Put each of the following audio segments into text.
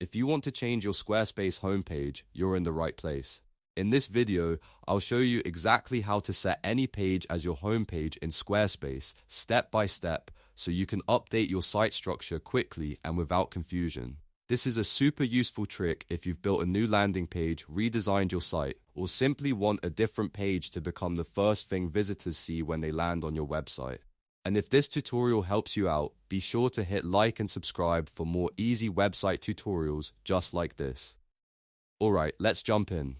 If you want to change your Squarespace homepage, you're in the right place. In this video, I'll show you exactly how to set any page as your homepage in Squarespace, step by step, so you can update your site structure quickly and without confusion. This is a super useful trick if you've built a new landing page, redesigned your site, or simply want a different page to become the first thing visitors see when they land on your website. And if this tutorial helps you out, be sure to hit like and subscribe for more easy website tutorials just like this. Alright, let's jump in.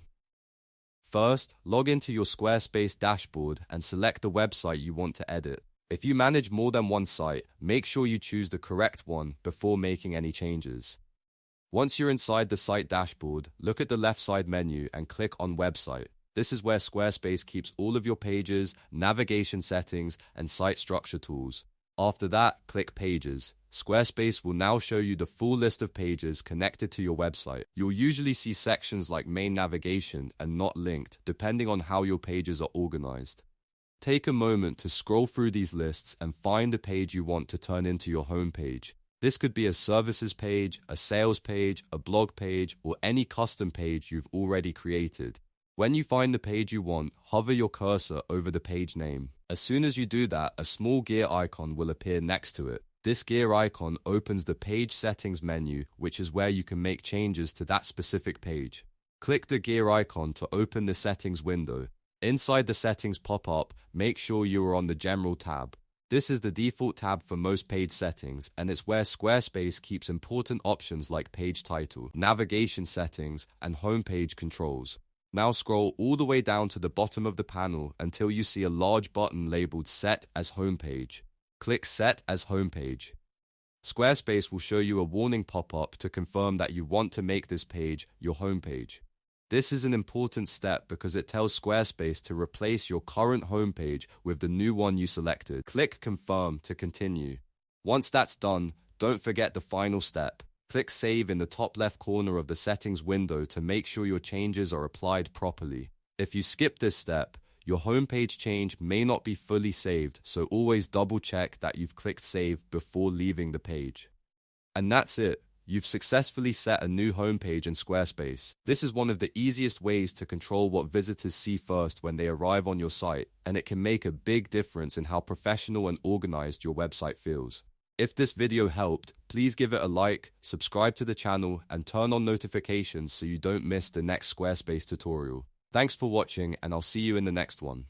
First, log into your Squarespace dashboard and select the website you want to edit. If you manage more than one site, make sure you choose the correct one before making any changes. Once you're inside the site dashboard, look at the left side menu and click on Website. This is where Squarespace keeps all of your pages, navigation settings, and site structure tools. After that, click Pages. Squarespace will now show you the full list of pages connected to your website. You'll usually see sections like Main Navigation and Not Linked, depending on how your pages are organized. Take a moment to scroll through these lists and find the page you want to turn into your homepage. This could be a services page, a sales page, a blog page, or any custom page you've already created. When you find the page you want, hover your cursor over the page name. As soon as you do that, a small gear icon will appear next to it. This gear icon opens the Page Settings menu, which is where you can make changes to that specific page. Click the gear icon to open the settings window. Inside the settings pop-up, make sure you are on the General tab. This is the default tab for most page settings, and it's where Squarespace keeps important options like page title, navigation settings, and homepage controls. Now scroll all the way down to the bottom of the panel until you see a large button labeled Set as Homepage. Click Set as Homepage. Squarespace will show you a warning pop-up to confirm that you want to make this page your homepage. This is an important step because it tells Squarespace to replace your current homepage with the new one you selected. Click Confirm to continue. Once that's done, don't forget the final step. Click Save in the top left corner of the settings window to make sure your changes are applied properly. If you skip this step, your homepage change may not be fully saved, so always double check that you've clicked Save before leaving the page. And that's it. You've successfully set a new homepage in Squarespace. This is one of the easiest ways to control what visitors see first when they arrive on your site, and it can make a big difference in how professional and organized your website feels. If this video helped, please give it a like, subscribe to the channel, and turn on notifications so you don't miss the next Squarespace tutorial. Thanks for watching, and I'll see you in the next one.